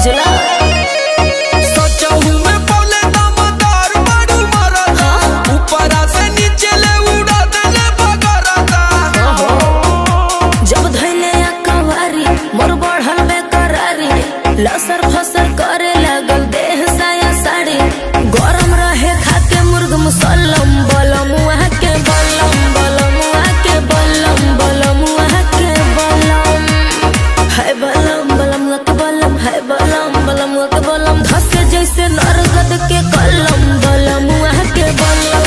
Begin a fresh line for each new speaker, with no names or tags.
बुझला लसर फसर करे लागल देह साया साड़ी गरम रहे खाके मुर्ग मुसल्लम बलम वहाँ के बलम बलम वहाँ के बलम बलम वहाँ के बलम है बलम बलम वहाँ के बलम है बलम बलम वहाँ के बलम धसे जैसे नरगद के कलम बलम वहाँ के बलम